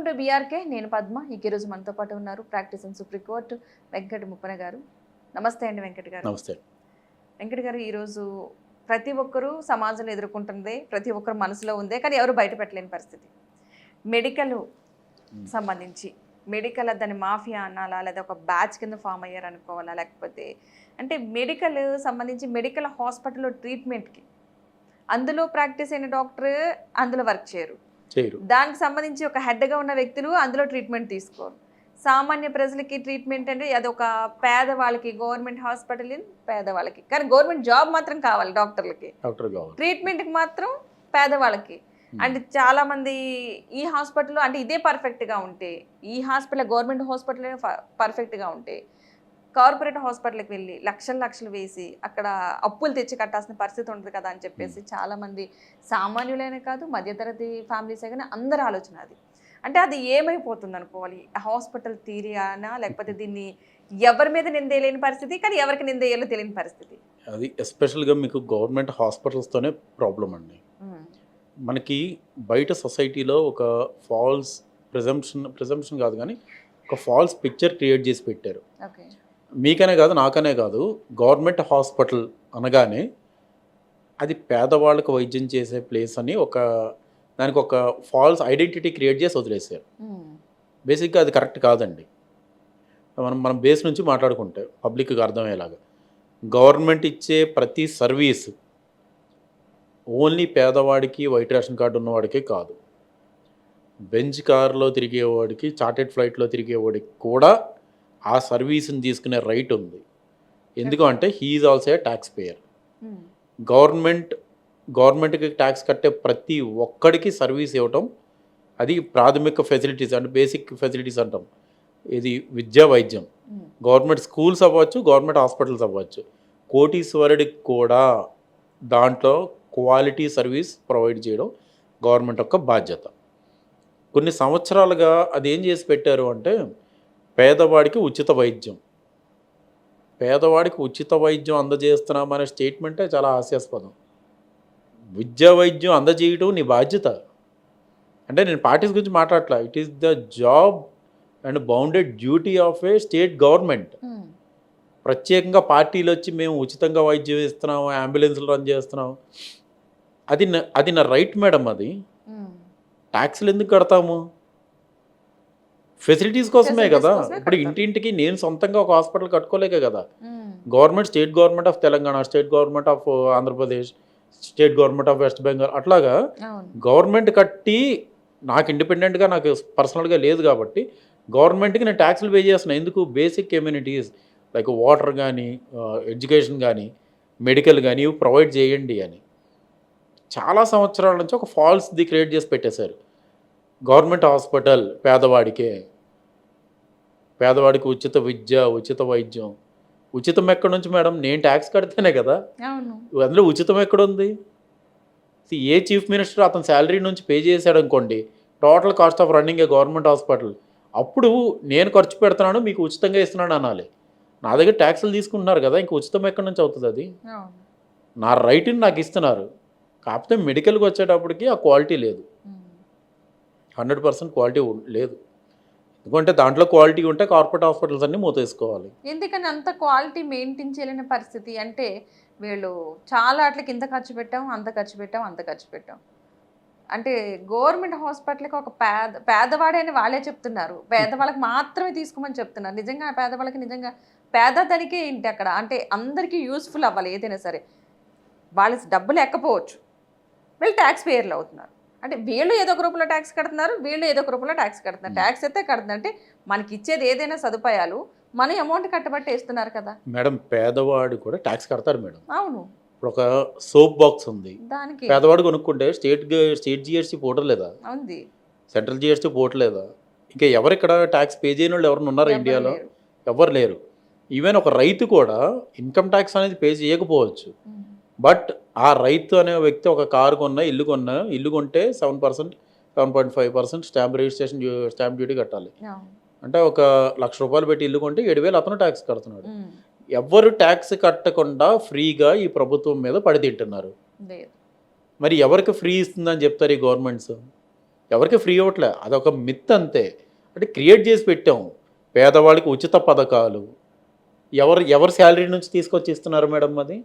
To BRK. నేను పద్మ. ఈరోజు మనతో పాటు ఉన్నారు practice in supreme court Venkata Muppana గారు. నమస్తే అండి వెంకట గారు. నమస్తే. వెంకట గారు, ఈరోజు ప్రతి ఒక్కరూ సమాజంలో ఎదుర్కొంటుంది, ప్రతి ఒక్కరు మనసులో ఉందే, కానీ ఎవరు బయట పెట్టలేని పరిస్థితి. మెడికల్ సంబంధించి మెడికల్ దాని మాఫియా అనాలా, లేదా ఒక బ్యాచ్ కింద ఫామ్ అయ్యారు అనుకోవాలా, లేకపోతే అంటే మెడికల్ సంబంధించి మెడికల్ హాస్పిటల్లో ట్రీట్మెంట్కి అందులో ప్రాక్టీస్ అయిన డాక్టర్ అందులో వర్క్ చేయరు, దానికి సంబంధించి ఒక హెడ్గా ఉన్న వ్యక్తులు అందులో ట్రీట్మెంట్ తీసుకోరు. సామాన్య ప్రజలకి ట్రీట్మెంట్ అంటే అదొక పేదవాళ్ళకి గవర్నమెంట్ హాస్పిటల్ పేదవాళ్ళకి, కానీ గవర్నమెంట్ జాబ్ మాత్రం కావాలి డాక్టర్లకి, ట్రీట్మెంట్కి మాత్రం పేదవాళ్ళకి. అండ్ చాలామంది ఈ హాస్పిటల్లో అంటే ఇదే పర్ఫెక్ట్గా ఉంటే, ఈ హాస్పిటల్ గవర్నమెంట్ హాస్పిటల్ పర్ఫెక్ట్గా ఉంటే, కార్పొరేట్ హాస్పిటల్కి వెళ్ళి లక్షలు వేసి అక్కడ అప్పులు తెచ్చి కట్టాల్సిన పరిస్థితి ఉంటుంది కదా అని చెప్పేసి చాలామంది సామాన్యులైన కాదు, మధ్యతరగతి ఫ్యామిలీసే కానీ అందరి ఆలోచన అది. అంటే అది ఏమైపోతుంది అనుకోవాలి, హాస్పిటల్ తీరియానా, లేకపోతే దీన్ని ఎవరి మీద నిందేయలేని పరిస్థితి, కానీ ఎవరికి నిందేయాలో తెలియని పరిస్థితి. అది ఎస్పెషల్గా మీకు గవర్నమెంట్ హాస్పిటల్స్తోనే ప్రాబ్లం అండి. మనకి బయట సొసైటీలో ఒక ఫాల్స్ ప్రిజంప్షన్ కాదు కానీ ఒక ఫాల్స్ పిక్చర్ క్రియేట్ చేసి పెట్టారు. మీకనే కాదు, నాకనే కాదు, గవర్నమెంట్ హాస్పిటల్ అనగానే అది పేదవాళ్ళకు వైద్యం చేసే ప్లేస్ అని దానికి ఒక ఫాల్స్ ఐడెంటిటీ క్రియేట్ చేసి వదిలేశారు. బేసిక్గా అది కరెక్ట్ కాదండి. మనం బేస్ నుంచి మాట్లాడుకుంటే పబ్లిక్కి అర్థమయ్యేలాగా, గవర్నమెంట్ ఇచ్చే ప్రతి సర్వీస్ ఓన్లీ పేదవాడికి వైట్ రేషన్ కార్డు ఉన్నవాడికే కాదు, బెంచ్ కార్లో తిరిగేవాడికి, చార్టెడ్ ఫ్లైట్లో తిరిగేవాడికి కూడా ఆ సర్వీస్ని తీసుకునే రైట్ ఉంది. ఎందుకు అంటే he is also a tax payer. గవర్నమెంట్కి ట్యాక్స్ కట్టే ప్రతి ఒక్కడికి సర్వీస్ ఇవ్వటం, అది ప్రాథమిక ఫెసిలిటీస్ అంటే బేసిక్ ఫెసిలిటీస్ అంటాం. ఇది విద్యా, వైద్యం, గవర్నమెంట్ స్కూల్స్ అవ్వచ్చు, గవర్నమెంట్ హాస్పిటల్స్ అవ్వచ్చు, కోటీశ్వరుడికి కూడా దాంట్లో క్వాలిటీ సర్వీస్ ప్రొవైడ్ చేయడం గవర్నమెంట్ యొక్క బాధ్యత. కొన్ని సంవత్సరాలుగా అది ఏం చేసి పెట్టారు అంటే పేదవాడికి ఉచిత వైద్యం అందజేస్తున్నామనే స్టేట్మెంటే చాలా హాస్యాస్పదం. విద్యా వైద్యం అందజేయడం నీ బాధ్యత అంటే, నేను పార్టీస్ గురించి మాట్లాడట్లా, it is the job and bounded duty of a state government. ప్రత్యేకంగా పార్టీలు వచ్చి మేము ఉచితంగా వైద్యం ఇస్తున్నాము, అంబులెన్స్లు రన్ చేస్తున్నాము, అది నా రైట్ మేడం. అది ట్యాక్స్లు ఎందుకు కడతాము? ఫెసిలిటీస్ కోసమే కదా. ఇప్పుడు ఇంటింటికి నేను సొంతంగా ఒక హాస్పిటల్ కట్టుకోలేకే కదా. Government, state government of Telangana, state government of Andhra Pradesh, state government of west Bengal, అట్లాగా గవర్నమెంట్ కట్టి నాకు ఇండిపెండెంట్గా నాకు పర్సనల్గా లేదు కాబట్టి గవర్నమెంట్కి నేను ట్యాక్స్లు పే చేస్తున్నాను. ఎందుకు? బేసిక్ కమ్యూనిటీస్ లైక్ వాటర్ కానీ, ఎడ్యుకేషన్ కానీ, మెడికల్ కానీ ఇవి ప్రొవైడ్ చేయండి అని చాలా సంవత్సరాల నుంచి ఒక ఫాల్స్ది క్రియేట్ చేసి పెట్టేశారు. గవర్నమెంట్ హాస్పిటల్ పేదవాడికి ఉచిత విద్య, ఉచిత వైద్యం. ఉచితం ఎక్కడి నుంచి మేడం? నేను ట్యాక్స్ కడితేనే కదా. అందులో ఉచితం ఎక్కడుంది? ఏ చీఫ్ మినిస్టర్ అతని శాలరీ నుంచి పే చేశాడు అనుకోండి, total cost of running A government hospital, అప్పుడు నేను ఖర్చు పెడుతున్నాను మీకు ఉచితంగా ఇస్తున్నాను అనాలి. నా దగ్గర ట్యాక్సులు తీసుకుంటున్నారు కదా, ఇంక ఉచితం ఎక్కడి నుంచి అవుతుంది? అది నా రైట్ని నాకు ఇస్తున్నారు. కాకపోతే మెడికల్కి వచ్చేటప్పటికి ఆ క్వాలిటీ లేదు, 100% క్వాలిటీ లేదు. ఎందుకంటే దాంట్లో క్వాలిటీ ఉంటే కార్పొరేట్ హాస్పిటల్స్ అన్నీ మూతేసుకోవాలి. ఎందుకని అంత క్వాలిటీ మెయింటైన్ చేయలేని పరిస్థితి అంటే, వీళ్ళు చాలా అట్లకి ఇంత ఖర్చు పెట్టాం, అంత ఖర్చు పెట్టాం అంటే గవర్నమెంట్ హాస్పిటల్కి ఒక పేదవాడే అని వాళ్ళే చెప్తున్నారు, పేదవాళ్ళకి మాత్రమే తీసుకోమని చెప్తున్నారు. నిజంగా పేదవాళ్ళకి నిజంగా పేదతనికే ఏంటి అక్కడ అంటే అందరికీ యూస్ఫుల్ అవ్వాలి. ఏదైనా సరే వాళ్ళ డబ్బులు ఎక్కపోవచ్చు, వీళ్ళు ట్యాక్స్ పేయర్లు అవుతున్నారు. అంటే వీళ్ళు ఏదో ఒక రూపంలో ట్యాక్స్ కడుతున్నారు, వీళ్ళు ఏదో ఒక రూపంలో ట్యాక్స్ కడుతున్నారు. ట్యాక్స్ అయితే కడుతున్నారు అంటే మనకి ఇచ్చేది ఏదైనా సదుపాయాలు మన అమౌంట్ కట్టబట్టి వేస్తున్నారు కదా మేడం. పేదవాడు కూడా ట్యాక్స్ కడతారు మేడం. అవును. ఇప్పుడు ఒక సోప్ బాక్స్ ఉంది, దానికి పేదవాడు కొనుక్కుంటే స్టేట్ జిఎస్టీ పోవట్లేదా? ఉంది. సెంట్రల్ జిఎస్టీ పోవట్లేదా? ఇంకా ఎవరు ఇక్కడ ట్యాక్స్ పే చేయని వాళ్ళు ఎవరైనా ఉన్నారు ఇండియాలో? ఎవరు లేరు. ఈవెన్ ఒక రైతు కూడా ఇన్కమ్ ట్యాక్స్ అనేది పే చేయకపోవచ్చు, బట్ ఆ రైతు అనే వ్యక్తి ఒక కారు ఇల్లు కొంటే 7%, 7.5% స్టాంప్ డ్యూటీ కట్టాలి. అంటే ఒక ₹1,00,000 పెట్టి ఇల్లు కొంటే 7,000 అతను ట్యాక్స్ కడుతున్నాడు. ఎవరు ట్యాక్స్ కట్టకుండా ఫ్రీగా ఈ ప్రభుత్వం మీద పడి తింటున్నారు. మరి ఎవరికి ఫ్రీ ఇస్తుందని చెప్తారు ఈ గవర్నమెంట్స్? ఎవరికి ఫ్రీ అవ్వట్లే, అదొక మిత్ అంతే. అంటే క్రియేట్ చేసి పెట్టాం. పేదవాళ్ళకి ఉచిత పథకాలు ఎవరి శాలరీ నుంచి తీసుకొచ్చి ఇస్తున్నారు మేడం అది?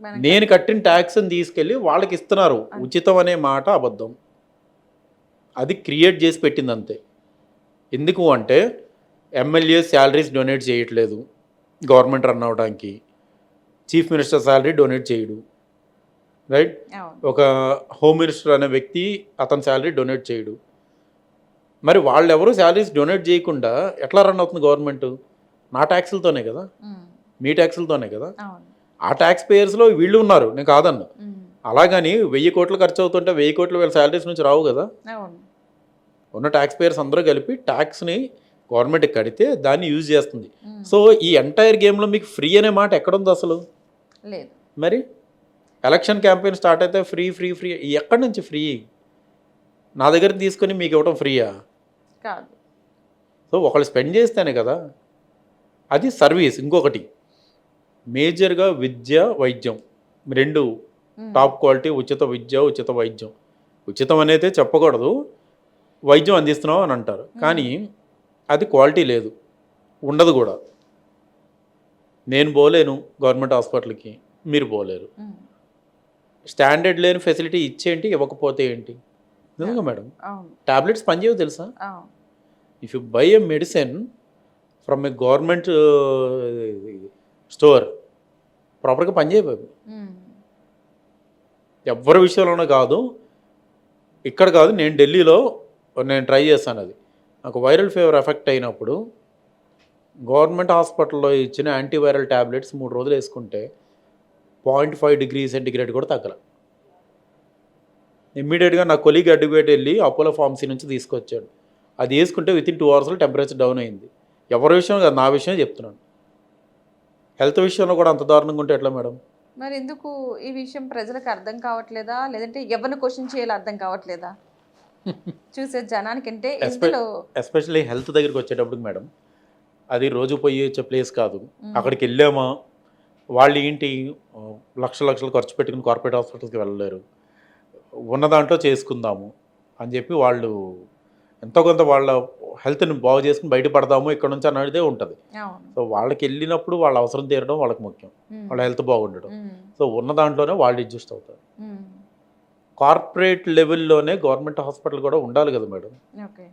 మనకి నేను కట్టిన ట్యాక్స్ని తీసుకెళ్ళి వాళ్ళకి ఇస్తున్నారు. ఉచితం అనే మాట అబద్ధం. అది క్రియేట్ చేసి పెట్టింది అంతే. ఎందుకు అంటే ఎమ్మెల్యే శాలరీస్ డొనేట్ చేయట్లేదు గవర్నమెంట్ రన్ అవడానికి, చీఫ్ మినిస్టర్ శాలరీ డొనేట్ చేయడు, రైట్? అవును. ఒక హోమ్ మినిస్టర్ అనే వ్యక్తి అతని శాలరీ డొనేట్ చేయడు. మరి వాళ్ళు ఎవరు శాలరీస్ డొనేట్ చేయకుండా ఎట్లా రన్ అవుతుంది గవర్నమెంట్? నా ట్యాక్సులతోనే కదా, ఉమ్, మీ ట్యాక్సులతోనే కదా. అవును. ఆ ట్యాక్స్ పేయర్స్లో వీళ్ళు ఉన్నారు, నేను కాదన్ను. ఉమ్, అలాగని 1000 కోట్లు ఖర్చు అవుతుంటే 1000 కోట్లు వీళ్ళ శాలరీస్ నుంచి రావు కదా. అవును. ఉన్న ట్యాక్స్ పేయర్స్ అందరూ కలిపి ట్యాక్స్ని గవర్నమెంట్కి కడితే దాన్ని యూజ్ చేస్తుంది. ఉమ్, సో ఈ ఎంటైర్ గేమ్లో మీకు ఫ్రీ అనే మాట ఎక్కడుంది అసలు? లేదు. మరి ఎలక్షన్ క్యాంపెయిన్ స్టార్ట్ అయితే ఫ్రీ ఫ్రీ ఫ్రీ, ఎక్కడి నుంచి ఫ్రీ? నా దగ్గర తీసుకొని మీకు ఇవ్వడం ఫ్రీయా? కాదు. సో ఒకళ్ళు స్పెండ్ చేస్తేనే కదా. అది సర్వీస్. ఇంకొకటి మేజర్గా విద్య, వైద్యం రెండు ఉమ్, టాప్ క్వాలిటీ. ఉచిత విద్య, ఉచిత వైద్యం. ఉచితం అనేది చెప్పకూడదు, వైద్యం అందిస్తున్నాం అని అంటారు, కానీ అది క్వాలిటీ లేదు, ఉండదు కూడా. నేను పోలేను గవర్నమెంట్ హాస్పిటల్కి, మీరు పోలేరు. ఉమ్, స్టాండర్డ్ లేని ఫెసిలిటీ ఇచ్చేంటి, ఇవ్వకపోతే ఏంటి? నిజంగా మేడం, అవును. టాబ్లెట్స్ పనిచేయవు తెలుసా? అవును. If you by a medicine from a government store ప్రాపర్గా పనిచేయవు. ఉమ్, ఎవరి విషయంలోనూ కాదు, ఇక్కడ కాదు, నేను ఢిల్లీలో నేను ట్రై చేస్తాను అది. నాకు వైరల్ ఫీవర్ ఎఫెక్ట్ అయినప్పుడు గవర్నమెంట్ హాస్పిటల్లో ఇచ్చిన యాంటీవైరల్ ట్యాబ్లెట్స్ 3 రోజులు వేసుకుంటే 0.5 డిగ్రీ సెంటిగ్రేడ్ కూడా తగ్గల. ఇమ్మీడియట్గా నా కొలీగ్ అడ్వకేట్ వెళ్ళి అపోలో ఫార్మసీ నుంచి తీసుకొచ్చాడు. అది వేసుకుంటే వితిన్ 2 అవర్స్లో టెంపరేచర్ డౌన్ అయింది. ఎవరి విషయం కాదు, నా విషయం చెప్తున్నాను. హెల్త్ విషయంలో కూడా అంత దారుణంగా ఉంటే ఎట్లా మేడం? మరి ఎందుకు ఈ విషయం ప్రజలకు అర్థం కావట్లేదా, లేదంటే ఎవరిని క్వశ్చన్ చేయాలో అర్థం కావట్లేదా చూసే జనానికి? అంటే ఇందులో ఎస్పెషల్లీ హెల్త్ దగ్గరికి వచ్చేటప్పుడు మేడం, అది రోజు పోయి వచ్చే ప్లేస్ కాదు. అక్కడికి వెళ్ళామా, వాళ్ళు ఏంటి లక్షలు ఖర్చు పెట్టుకుని కార్పొరేట్ హాస్పిటల్స్కి వెళ్ళలేరు, ఉన్న దాంట్లో చేసుకుందాము అని చెప్పి వాళ్ళు ఎంతో కొంత వాళ్ళ హెల్త్ని బాగు చేసుకుని బయటపడదాము ఇక్కడ నుంచి అనేది ఉంటుంది. అవును. సో వాళ్ళకి వెళ్ళినప్పుడు వాళ్ళ అవసరం తీరడం వాళ్ళకి ముఖ్యం, ఉమ్, వాళ్ళ హెల్త్ బాగుండడం. ఉమ్, సో ఉన్న దాంట్లోనే వాళ్ళు అడ్జస్ట్ అవుతారు. ఉమ్, కార్పొరేట్ లెవెల్లోనే గవర్నమెంట్ హాస్పిటల్ కూడా ఉండాలి కదా madam. Okay.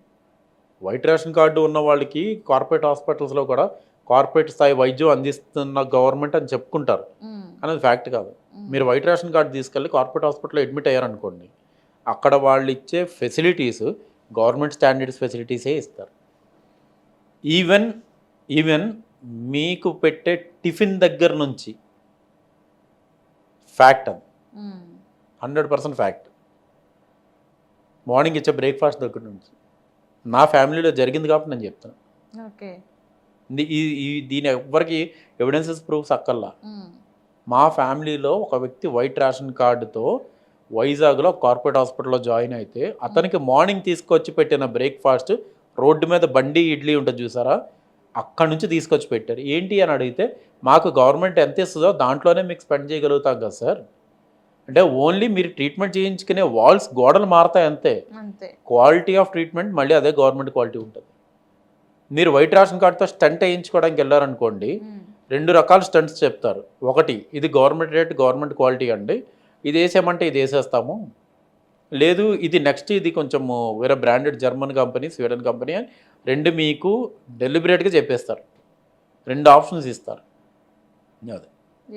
White ration card ఉన్న వాళ్ళకి కార్పొరేట్ హాస్పిటల్స్లో కూడా కార్పొరేట్ స్థాయి వైద్యం అందిస్తున్న గవర్నమెంట్ అని చెప్పుకుంటారు, ఉమ్, అనేది ఫ్యాక్ట్ కాదు. మీరు వైట్ రేషన్ కార్డు తీసుకెళ్ళి కార్పొరేట్ హాస్పిటల్లో అడ్మిట్ అయ్యారనుకోండి, అక్కడ వాళ్ళు ఇచ్చే ఫెసిలిటీస్ గవర్నమెంట్ స్టాండర్డ్స్ ఫెసిలిటీసే ఇస్తారు. ఈవెన్ మీకు పెట్టే టిఫిన్ దగ్గర నుంచి ఫ్యాక్ట్, అది ఉమ్, 100% ఫ్యాక్ట్. మార్నింగ్ ఇచ్చే బ్రేక్ఫాస్ట్ దగ్గర నుంచి నా ఫ్యామిలీలో జరిగింది కాబట్టి నేను చెప్తాను. ఓకే. దీని ఎవ్వరికి ఎవిడెన్సెస్ ప్రూఫ్స్ అక్కర్లా. ఉమ్, మా ఫ్యామిలీలో ఒక వ్యక్తి వైట్ రేషన్ కార్డుతో వైజాగ్లో కార్పొరేట్ హాస్పిటల్లో జాయిన్ అయితే అతనికి మార్నింగ్ తీసుకొచ్చి పెట్టిన బ్రేక్ఫాస్ట్ రోడ్డు మీద బండి ఇడ్లీ ఉంటుంది చూసారా, అక్కడి నుంచి తీసుకొచ్చి పెట్టారు. ఏంటి అని అడిగితే మాకు గవర్నమెంట్ ఎంత ఇస్తుందో దాంట్లోనే మీకు స్పెండ్ చేయగలుగుతాం కదా సార్. అంటే ఓన్లీ మీరు ట్రీట్మెంట్ చేయించుకునే గోడలు మారుతాయి అంతే, అంతే. క్వాలిటీ ఆఫ్ ట్రీట్మెంట్ మళ్ళీ అదే గవర్నమెంట్ క్వాలిటీ ఉంటుంది. మీరు వైట్ రేషన్ కార్డుతో స్టంట్ వేయించుకోవడానికి వెళ్ళారనుకోండి, ఉమ్, 2 రకాల స్టంట్స్ చెప్తారు. ఒకటి, ఇది గవర్నమెంట్ రేట్, గవర్నమెంట్ క్వాలిటీ అండి, ఇది వేసేయమంటే ఇది వేసేస్తాము. లేదు, ఇది నెక్స్ట్ ఇది కొంచెము వేరే branded German company, Sweden company అని 2 మీకు డెలిబరేట్గా చెప్పేస్తారు. 2 ఆప్షన్స్ ఇస్తారు. అదే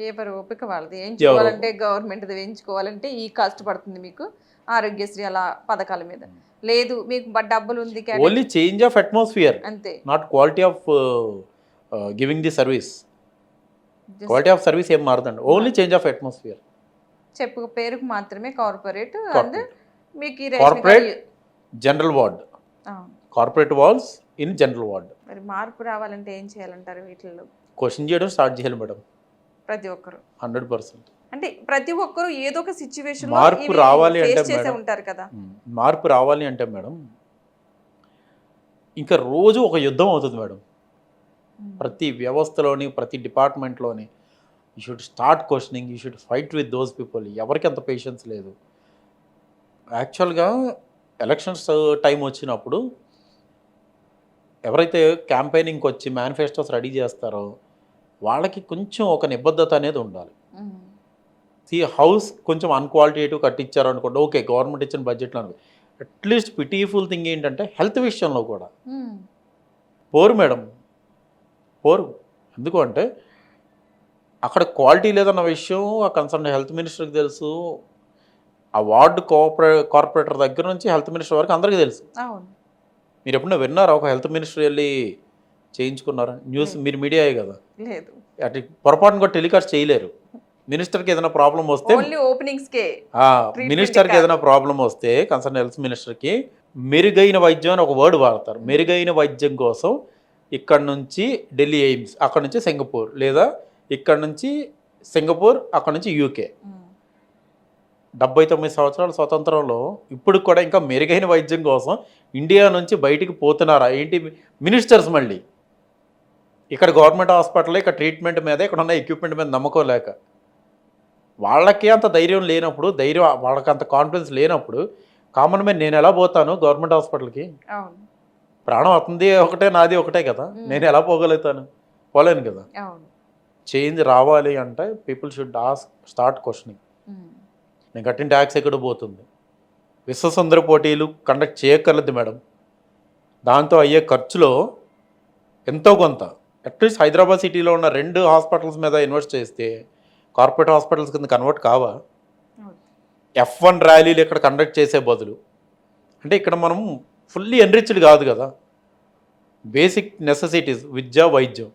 ఎవరు ఓపిక వాళ్ళది. వేయించుకోవాలంటే గవర్నమెంట్ది వేయించుకోవాలంటే ఈ కాస్ట్ పడుతుంది మీకు ఆరోగ్యశ్రీ అలా పథకాల మీద. లేదు మీకు డబ్బులు ఉంది ఓన్లీ చేంజ్ ఆఫ్ అట్మాస్ఫియర్, అంతే. Not quality of giving the service. Quality of service ఏం మారుతుంది, ఓన్లీ చేంజ్ ఆఫ్ అట్మాస్ఫియర్. చెప్పు పేరుకు మాత్రమే కార్పొరేట్. మీకు ఈ corporate general ward, corporate walls in general ward. మరి మార్పు రావాలంటే ఏం చేయాలంటారు వీటిల్లో? క్వశ్చన్ చేయడం స్టార్ట్ చేయాలి మేడం, ప్రతి ఒక్కరు. 100%. అంటే ప్రతి ఒక్కరు ఏదో ఒక సిచ్యువేషన్ మార్పు రావాలి అంటే చేసే మేడం, ఉంటారు కదా. మార్పు రావాలి అంటే మేడం ఇంకా రోజు ఒక యుద్ధం అవుతుంది మేడం. ప్రతి వ్యవస్థలోని, ప్రతి డిపార్ట్మెంట్లోని you should start questioning, you should fight with those people. ఎవరికి అంత పేషెన్స్ లేదు. యాక్చువల్గా ఎలక్షన్స్ టైం వచ్చినప్పుడు ఎవరైతే క్యాంపెయినింగ్కి వచ్చి మేనిఫెస్టోస్ రెడీ చేస్తారో వాళ్ళకి కొంచెం ఒక నిబద్ధత అనేది ఉండాలి. హౌస్ కొంచెం అన్క్వాలిటేటివ్ కట్టించారు అనుకోండి, ఓకే గవర్నమెంట్ ఇచ్చిన బడ్జెట్లో అనుకో. అట్లీస్ట్ పిటీఫుల్ థింగ్ ఏంటంటే హెల్త్ విషయంలో కూడా పోరు మేడం, పోరు. ఎందుకు అంటే అక్కడ క్వాలిటీ లేదన్న విషయం ఆ కన్సర్న్ హెల్త్ మినిస్టర్కి తెలుసు, ఆ వార్డు కార్పొరేటర్ దగ్గర నుంచి హెల్త్ మినిస్టర్ వరకు అందరికీ తెలుసు. మీరు ఎప్పుడన్నా విన్నారా ఒక హెల్త్ మినిస్టర్ వెళ్ళి చేయించుకున్నారా? న్యూస్ మీరు మీడియాయే కదా, లేదు. అటు పొరపాటును కూడా టెలికాస్ట్ చేయలేరు. మినిస్టర్కి ఏదైనా ప్రాబ్లం వస్తే మినిస్టర్కి ఏదైనా ప్రాబ్లం వస్తే కన్సర్న్ హెల్త్ మినిస్టర్కి మెరుగైన వైద్యం అని ఒక వర్డ్ వాడతారు. మెరుగైన వైద్యం కోసం ఇక్కడ నుంచి ఢిల్లీ ఎయిమ్స్, అక్కడ నుంచి సింగపూర్, లేదా ఇక్కడ నుంచి సింగపూర్, అక్కడ నుంచి యూకే. 79 సంవత్సరాల స్వతంత్రంలో ఇప్పుడు కూడా ఇంకా మెరుగైన వైద్యం కోసం ఇండియా నుంచి బయటికి పోతున్నారా ఏంటి మినిస్టర్స్? మళ్ళీ ఇక్కడ గవర్నమెంట్ హాస్పిటల్, ఇక్కడ ట్రీట్మెంట్ మీద, ఇక్కడ ఉన్న ఎక్విప్మెంట్ మీద నమ్మకం లేక, వాళ్ళకి అంత ధైర్యం లేనప్పుడు, వాళ్ళకి అంత కాన్ఫిడెన్స్ లేనప్పుడు కామన్ మ్యాన్ నేను ఎలా పోతాను గవర్నమెంట్ హాస్పిటల్కి? ప్రాణం అతనిది ఒకటే, నాది ఒకటే కదా, నేను ఎలా పోగలుగుతాను? పోలేను కదా. చేంజ్ రావాలి అంటే పీపుల్ షుడ్ స్టార్ట్ క్వశ్చనింగ్. నేను కట్టిన ట్యాక్స్ ఎక్కడ పోతుంది? విశ్వసుందర పోటీలు కండక్ట్ చేయక్కర్లేదు మేడం. దాంతో అయ్యే ఖర్చులో ఎంతో కొంత అట్లీస్ట్ హైదరాబాద్ సిటీలో ఉన్న 2 హాస్పిటల్స్ మీద ఇన్వెస్ట్ చేస్తే కార్పొరేట్ హాస్పిటల్స్ కింద కన్వర్ట్ కావా? F1 ర్యాలీలు ఇక్కడ కండక్ట్ చేసే బదులు, అంటే ఇక్కడ మనం ఫుల్లీ ఎన్రిచ్డ్ కాదు కదా, బేసిక్ నెసెసిటీస్ విద్య, వైద్యం,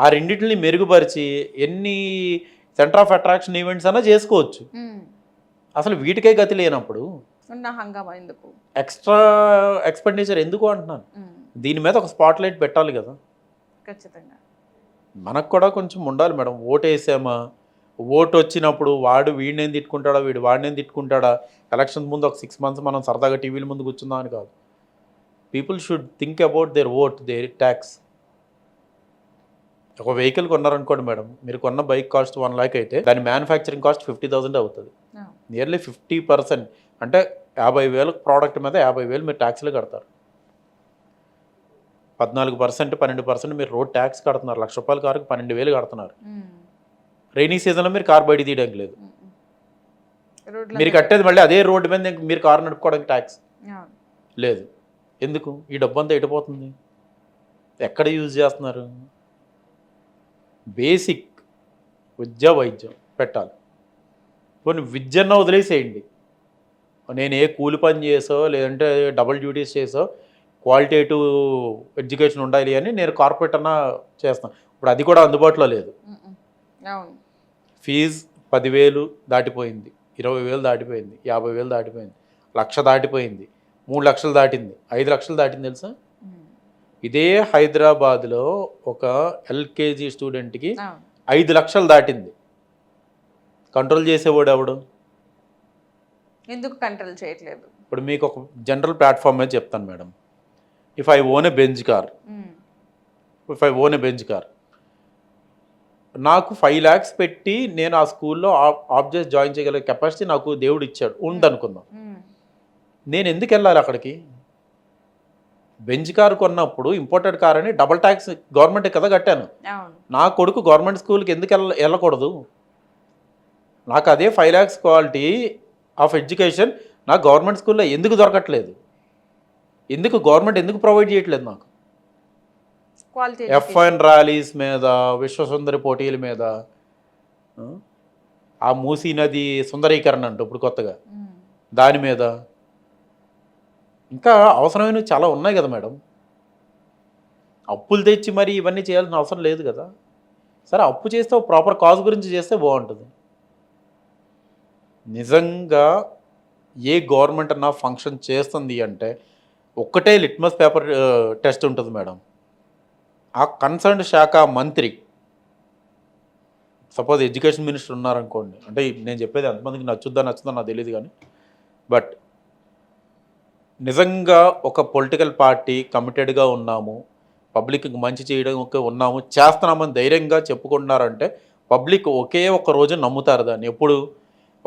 ఆ రెండింటిని మెరుగుపరిచి ఎన్ని సెంటర్ ఆఫ్ అట్రాక్షన్ ఈవెంట్స్ అన్నా చేసుకోవచ్చు. అసలు వీటికే గతి లేనప్పుడు ఎక్స్ట్రా ఎక్స్పెండిచర్ ఎందుకు అంటున్నాను. దీని మీద ఒక స్పాట్ లైట్ పెట్టాలి కదా. ఖచ్చితంగా మనకు కూడా కొంచెం ఉండాలి మేడం. ఓటు వేసామా, ఓటు వచ్చినప్పుడు వాడు వీడినేం తిట్టుకుంటాడా, వీడు వాడినేం తిట్టుకుంటాడా, ఎలక్షన్ ముందు ఒక 6 months మనం సరదాగా టీవీల ముందు కూర్చుందాం అని కాదు. People should think about their vote, their tax. ఒక వెహికల్ కొన్నారనుకోండి మేడం, మీరు కొన్న బైక్ కాస్ట్ 1 lakh అయితే దాని మ్యానుఫ్యాక్చరింగ్ కాస్ట్ 50,000 అవుతుంది. నియర్లీ 50%, అంటే 50,000 ప్రోడక్ట్ మీద 50,000 మీరు ట్యాక్స్లు కడతారు. 14%, 12% మీరు రోడ్ ట్యాక్స్ కడుతున్నారు. ₹1,00,000 కారుకి 12,000 కడుతున్నారు. రైనీ సీజన్లో మీరు కారు బయట తీయడానికి లేదు. మీరు కట్టేది మళ్ళీ అదే రోడ్డు మీద మీరు కారు నడుపుకోవడానికి ట్యాక్స్ లేదు. ఎందుకు? ఈ డబ్బు అంతా ఎటుపోతుంది? ఎక్కడ యూజ్ చేస్తున్నారు? బేసిక్ విద్య, వైద్యం పెట్టాలి. కొన్ని విద్యన్న వదిలేసేయండి. నేను ఏ కూలి పని చేసో లేదంటే డబుల్ డ్యూటీస్ చేసో క్వాలిటేటివ్ ఎడ్యుకేషన్ ఉండాలి అని నేను కార్పొరేట్ అన్న చేస్తాను. ఇప్పుడు అది కూడా అందుబాటులో లేదు. ఫీజు 10,000 దాటిపోయింది, 20,000 దాటిపోయింది, 50,000 దాటిపోయింది, 1,00,000 దాటిపోయింది, 3 లక్షలు దాటింది, 5 లక్షలు దాటింది తెలుసా? ఇదే హైదరాబాద్లో ఒక ఎల్కేజీ స్టూడెంట్కి 5 లక్షలు దాటింది. కంట్రోల్ చేసేవాడు ఎవడు? ఎందుకు కంట్రోల్ చేయట్లేదు? ఇప్పుడు మీకు ఒక జనరల్ ప్లాట్ఫామ్ మీద చెప్తాను madam. If I own A Benz car, నాకు 5 lakhs పెట్టి నేను ఆ స్కూల్లో ఆప్ చేసి జాయిన్ చేయగల కెపాసిటీ నాకు దేవుడు ఇచ్చాడు, ఉందనుకుందాం. నేను ఎందుకు వెళ్ళాలి అక్కడికి? బెంజ్ కార్ కొన్నప్పుడు ఇంపోర్టెడ్ కార్ అని డబుల్ ట్యాక్స్ గవర్నమెంట్ కదా కట్టాను. నా కొడుకు గవర్నమెంట్ స్కూల్కి ఎందుకు వెళ్ళకూడదు? నాకు అదే 5 lakhs క్వాలిటీ ఆఫ్ ఎడ్యుకేషన్ నాకు గవర్నమెంట్ స్కూల్లో ఎందుకు దొరకట్లేదు? ఎందుకు గవర్నమెంట్ ఎందుకు ప్రొవైడ్ చేయట్లేదు నాకు? F1 ర్యాలీస్ మీద, విశ్వసుందరి పోటీల మీద, ఆ మూసీ నది సుందరీకరణ అంటూ ఇప్పుడు కొత్తగా దాని మీద, ఇంకా అవసరమైనవి చాలా ఉన్నాయి కదా మేడం. అప్పులు తెచ్చి మరి ఇవన్నీ చేయాల్సిన అవసరం లేదు కదా. సరే అప్పు చేస్తే ప్రాపర్ కాజ్ గురించి చేస్తే బాగుంటుంది. నిజంగా ఏ గవర్నమెంట్ అన్నా ఫంక్షన్ చేస్తుంది అంటే ఒక్కటే లిట్మస్ పేపర్ టెస్ట్ ఉంటుంది మేడం. ఆ కన్సర్న్ శాఖ మంత్రి, సపోజ్ ఎడ్యుకేషన్ మినిస్టర్ ఉన్నారనుకోండి, అంటే నేను చెప్పేది ఎంతమందికి నచ్చుద్దా నాకు తెలియదు కానీ, బట్ నిజంగా ఒక పొలిటికల్ పార్టీ కమిటెడ్గా ఉన్నాము, పబ్లిక్కి మంచి చేయడానికి ఉన్నాము, చేస్తున్నామని ధైర్యంగా చెప్పుకుంటున్నారంటే పబ్లిక్ ఒకే ఒక రోజు నమ్ముతారు దాన్ని. ఎప్పుడు?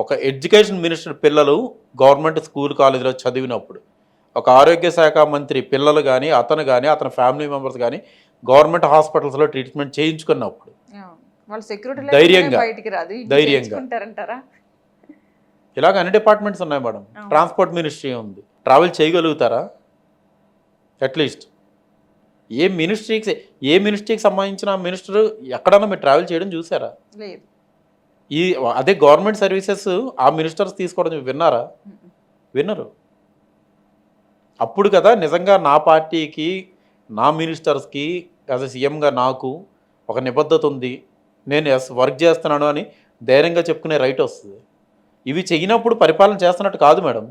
ఒక ఎడ్యుకేషన్ మినిస్టర్ పిల్లలు గవర్నమెంట్ స్కూల్ కాలేజీలో చదివినప్పుడు. ఒక ఆరోగ్య శాఖ మంత్రి పిల్లలు కానీ అతను కానీ అతని ఫ్యామిలీ మెంబర్స్ కానీ గవర్నమెంట్ హాస్పిటల్స్లో ట్రీట్మెంట్ చేయించుకున్నప్పుడు వాళ్ళు సెక్యూరిటీ ధైర్యంగా, బయటికి రాదు ధైర్యంగా. ఉంటారంటారా? ఇలాగ అన్ని డిపార్ట్మెంట్స్ ఉన్నాయి మేడం. ట్రాన్స్పోర్ట్ మినిస్ట్రీ ఉంది, ట్రావెల్ చేయగలుగుతారా? అట్లీస్ట్ ఏ మినిస్ట్రీకి సంబంధించిన మినిస్టర్ ఎక్కడన్నా మీరు ట్రావెల్ చేయడం చూసారా? లేదు. ఈ అదే గవర్నమెంట్ సర్వీసెస్ ఆ మినిస్టర్స్ తీసుకోవడం విన్నారా? విన్నరు. అప్పుడు కదా నిజంగా నా పార్టీకి, నా మినిస్టర్స్కి యాజ్ ఎ సీఎంగా నాకు ఒక నిబద్ధత ఉంది, నేను వర్క్ చేస్తున్నాను అని ధైర్యంగా చెప్పుకునే రైట్ వస్తుంది. ఇవి చేయనప్పుడు పరిపాలన చేస్తున్నట్టు కాదు మేడం.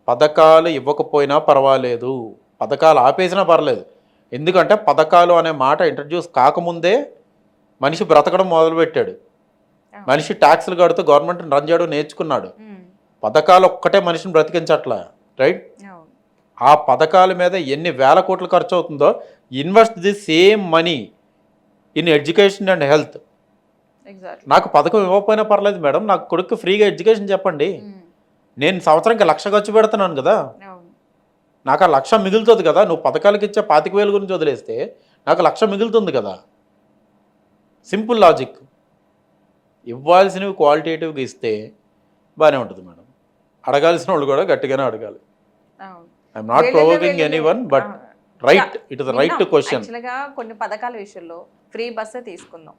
పథకాలు ఇవ్వకపోయినా పర్వాలేదు, పథకాలు ఆపేసినా పర్లేదు. ఎందుకంటే పథకాలు అనే మాట ఇంట్రడ్యూస్ కాకముందే మనిషి బ్రతకడం మొదలుపెట్టాడు. మనిషి ట్యాక్సులు కడుతూ గవర్నమెంట్ రన్ చేయడం నేర్చుకున్నాడు. పథకాలు ఒక్కటే మనిషిని బ్రతికించట్లా, రైట్? ఆ పథకాల మీద ఎన్ని వేల కోట్లు ఖర్చు అవుతుందో invest the same money in education and health. నాకు పథకం ఇవ్వకపోయినా పర్లేదు మేడం, నాకు కొడుకు ఫ్రీగా ఎడ్యుకేషన్ చెప్పండి. నేను సంవత్సరానికి 1,00,000 ఖర్చు పెడుతున్నాను కదా, నాకు ఆ 1,00,000 మిగులుతుంది కదా. నువ్వు పథకాలకి ఇచ్చే 25,000 గురించి వదిలేస్తే నాకు 1,00,000 మిగులుతుంది కదా. Simple logic. ఇవ్వాల్సినవి క్వాలిటేటివ్గా ఇస్తే బాగానే ఉంటుంది మేడం. అడగాల్సిన వాళ్ళు కూడా గట్టిగానే అడగాలి. I'm not provoking anyone, but right, it is the right question. యాక్చువల్గా కొన్ని పథకాల విషయంలో ఫ్రీ బస్సే తీసుకుందాం.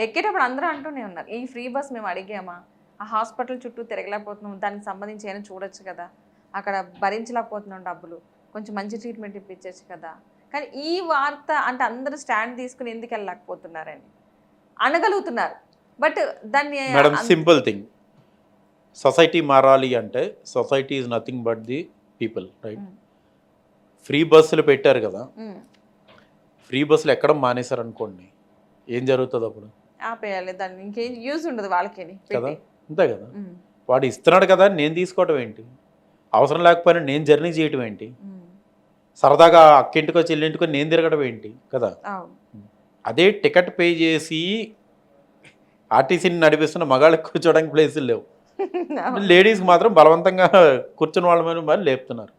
ఎక్కేటప్పుడు అందరూ అంటూనే ఉన్నారు, ఈ ఫ్రీ బస్ మేము అడిగామా, ఆ హాస్పిటల్ చుట్టూ తిరగలేకపోతున్నాం, దానికి సంబంధించి ఏమైనా చూడొచ్చు కదా, అక్కడ భరించలేకపోతున్నాం డబ్బులు, కొంచెం మంచి ట్రీట్మెంట్ ఇప్పించచ్చు కదా. కానీ ఈ వార్త అంటే అందరూ స్టాండ్ తీసుకుని ఎందుకు వెళ్ళలేకపోతున్నారని అనగలుగుతున్నారు. బట్ దాన్ని మేడం సింపుల్ థింగ్, సొసైటీ మారాలి అంటే society is nothing but the people, right? Free బస్సులు పెట్టారు కదా, ఫ్రీ బస్సులు ఎక్కడ మానేశారు అనుకోండి, ఏం జరుగుతుంది అప్పుడు? ఆపేయాలి, దాన్ని ఇంకేం యూజ్ ఉండదు వాళ్ళకి కదా. అంతే కదా, వాడు ఇస్తున్నాడు కదా నేను తీసుకోవడం ఏంటి, అవసరం లేకపోయినా నేను జర్నీ చేయటం ఏంటి, సరదాగా అక్కింటికో చెల్లింటికో నేను తిరగడం ఏంటి కదా. అదే టికెట్ పే చేసి ఆర్టీసీని నడిపిస్తున్న మగాళ్ళకి కూర్చోడానికి ప్లేసులు లేవు, లేడీస్కి మాత్రం బలవంతంగా కూర్చున్న వాళ్ళ మీద మరి లేపుతున్నారు.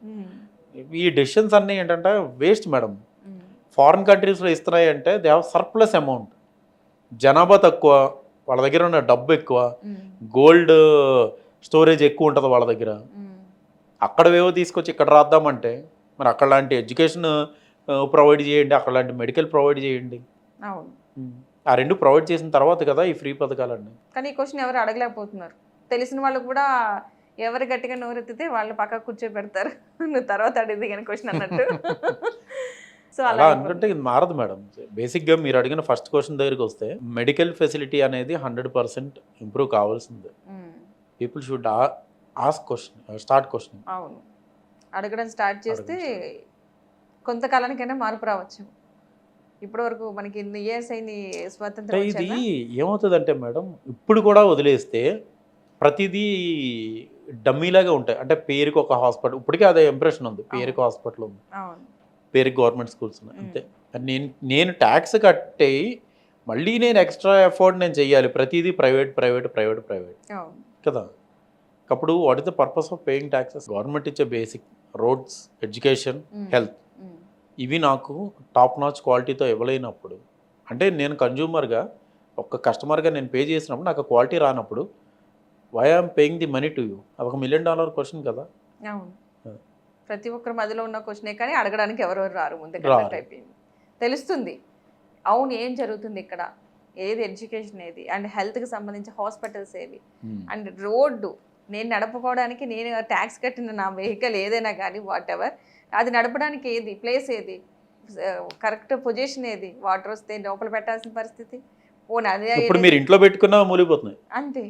ఈ డెసిషన్స్ అన్నీ ఏంటంటే వేస్ట్ మేడం. ఫారిన్ కంట్రీస్లో ఇస్తున్నాయి అంటే దే హ్యావ్ సర్ప్లస్ అమౌంట్, జనాభా తక్కువ, వాళ్ళ దగ్గర ఉన్న డబ్బు ఎక్కువ, గోల్డ్ స్టోరేజ్ ఎక్కువ ఉంటుంది వాళ్ళ దగ్గర. అక్కడవేవో తీసుకొచ్చి ఇక్కడ రాద్దామంటే మరి అక్కడ లాంటి ఎడ్యుకేషన్ ప్రొవైడ్ చేయండి, అక్కడ లాంటి మెడికల్ ప్రొవైడ్ చేయండి. ఆ రెండు ప్రొవైడ్ చేసిన తర్వాత కదా ఈ ఫ్రీ పథకాలన్నీ. కానీ ఈ క్వశ్చన్ ఎవరు అడగలేకపోతున్నారు. తెలిసిన వాళ్ళు కూడా ఎవరు గట్టిగా నోరెత్తితే వాళ్ళు పక్కకు కూర్చోబెడతారు, నువ్వు తర్వాత అడిగింది కానీ క్వశ్చన్ అన్నట్టు. సో అలా అనుకుంటే ఇది మారదు మేడం. బేసిక్గా మీరు అడిగిన ఫస్ట్ క్వశ్చన్ దగ్గరికి వస్తే మెడికల్ ఫెసిలిటీ అనేది 100% ఇంప్రూవ్ కావాల్సిందే. People should ask question, start question. అవును, అడగడం స్టార్ట్ చేస్తే కొంతకాలానికైనా మార్పు రావచ్చు. ఇప్పటి వరకు మనకి ఇన్ని ఇయర్స్ అయింది స్వాతంత్రం. ఇది ఏమవుతుందంటే మేడం, ఇప్పుడు కూడా వదిలేస్తే ప్రతిదీ డమ్మీలాగా ఉంటాయి. అంటే పేరుకి ఒక హాస్పిటల్, ఇప్పటికే అదే ఇంప్రెషన్ ఉంది, పేరుకి హాస్పిటల్ ఉంది, పేరుకి గవర్నమెంట్ స్కూల్స్ ఉన్నాయి అంతే. నేను ట్యాక్స్ కట్టి మళ్ళీ నేను ఎక్స్ట్రా ఎఫర్ట్ నేను చెయ్యాలి, ప్రతిదీ ప్రైవేట్ ప్రైవేట్ ప్రైవేట్ ప్రైవేట్ కదా. అప్పుడు what is the purpose of paying taxes? Government ఇచ్చే బేసిక్ రోడ్స్, ఎడ్యుకేషన్, హెల్త్, ఇవి నాకు టాప్ నాచ్ క్వాలిటీతో ఇవ్వలేనప్పుడు, అంటే నేను కన్జ్యూమర్గా ఒక కస్టమర్గా నేను పే చేసినప్పుడు నాకు క్వాలిటీ రానప్పుడు why am paying the money to you? అదొక $1 million క్వశ్చన్ కదా. అవును, ప్రతి ఒక్కరి మధ్యలో ఉన్న క్వశ్చనే, కానీ అడగడానికి ఎవరెవరు రారు. ముందే అయిపోయింది, తెలుస్తుంది అవును ఏం జరుగుతుంది ఇక్కడ, ఏది ఎడ్యుకేషన్ ఏది, అండ్ హెల్త్కి సంబంధించి హాస్పిటల్స్ ఏవి, అండ్ రోడ్డు నేను నడపడానికి, నేను ట్యాక్స్ కట్టిన నా వెహికల్ ఏదైనా కానీ వాట్ ఎవర్, అది నడపడానికి ఏది ప్లేస్, ఏది కరెక్ట్ పొజిషన్, ఏది వాటర్ వస్తే లోపల పెట్టాల్సిన పరిస్థితి, అదే ఇప్పుడు మీరు ఇంట్లో పెట్టుకున్నా మూలిపోతుంది అంతే.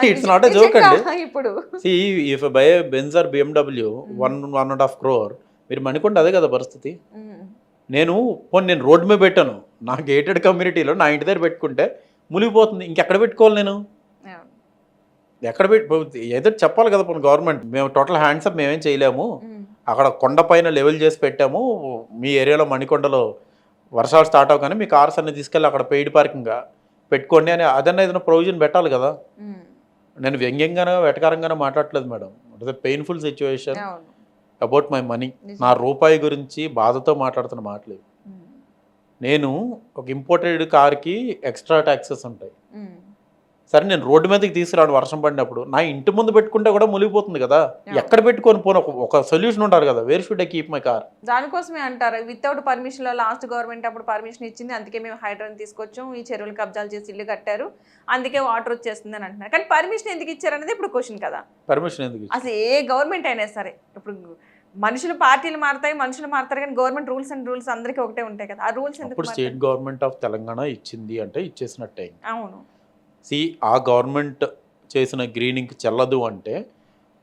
ఇట్స్ నాట్ ఎ జోక్ అండి. ఇప్పుడు if buy Benz or BMW 1.5 crore, మీరు మణికొండ అదే కదా పరిస్థితి. నేను రోడ్డు మీద పెట్టాను, నా గేటెడ్ కమ్యూనిటీలో నా ఇంటి దగ్గర పెట్టుకుంటే మునిగిపోతుంది, ఇంకెక్కడ పెట్టుకోవాలి నేను? ఎక్కడ ఏదో చెప్పాలి కదా గవర్నమెంట్, మేము టోటల్ హ్యాండ్సప్ మేమేం చేయలేము, అక్కడ కొండపైన లెవెల్ చేసి పెట్టాము, మీ ఏరియాలో మణికొండలో వర్షాలు స్టార్ట్ అవగానే మీ కార్స్ అన్ని తీసుకెళ్ళి అక్కడ పెయిడ్ పార్కింగ్గా పెట్టుకోండి అని అదన్నా ఏదైనా ప్రొవిజన్ పెట్టాలి కదా. నేను వ్యంగ్యంగానో వెటకారంగానో మాట్లాడట్లేదు madam. It is a painful situation అవును. About my money. నిజం. నా రూపాయి గురించి బాధతో మాట్లాడుతున్న మాటలు ఇవి. ఉమ్. నేను ఒక ఇంపోర్టెడ్ కార్కి ఎక్స్ట్రా ట్యాక్సెస్ ఉంటాయి. ఉమ్. సరే నేను రోడ్డు మీదకి తీసుకురాడు వర్షం పడినప్పుడు నా ఇంటి ముందు పెట్టుకుంటే కూడా మునిగిపోతుంది కదా. Yeah. ఎక్కడ పెట్టుకొని పోను ఒక సొల్యూషన్ ఉంటారు కదా. Wear should I keep my car? దానికోసమే అంటారు వితౌట్ పర్మిషన్ లో లాస్ట్ గవర్నమెంట్ అప్పుడు పర్మిషన్ ఇచ్చింది, అందుకే మేము హైడ్రాని తీసుకొచ్చాం, ఈ చెరువులు కబ్జాలు చేసి ఇల్లు కట్టారు, అందుకే వాటర్ వచ్చేస్తుంది అని అంటున్నారు. కానీ పర్మిషన్ ఎందుకు ఇచ్చారనేది ఇప్పుడు క్వశ్చన్ కదా. పర్మిషన్ ఎందుకు ఇచ్చారు? అసలు ఏ గవర్నమెంట్ అయినా సరే ఇప్పుడు మనుషులు పార్టీలు మారుతాయి, మనుషులు మారుతారు, కానీ గవర్నమెంట్ రూల్స్ అండ్ రూల్స్ అందరికీ ఒకటే ఉంటాయి కదా. ఆ రూల్స్ ఎందుకు అప్పుడు స్టేట్ గవర్నమెంట్ ఆఫ్ తెలంగాణ ఇచ్చింది అంటే ఇచ్చేసినట్టే. అవును. ఆ గవర్నమెంట్ చేసిన గ్రీనింగ్ చెల్లదు అంటే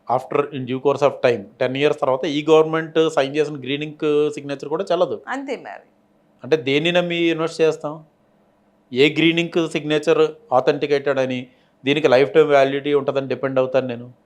after in due course of time 10 years తర్వాత ఈ గవర్నమెంట్ సైన్ చేసిన గ్రీనింగ్ సిగ్నేచర్ కూడా చెల్లదు. అంతే మరి. అంటే దేన్ని నమ్మి ఇన్వెస్ట్ చేస్తాం? ఏ గ్రీనింగ్ సిగ్నేచర్ ఆథెంటికేటెడ్ అని దీనికి లైఫ్ టైం వ్యాలిడిటీ ఉంటుందని డిపెండ్ అవుతాను నేను.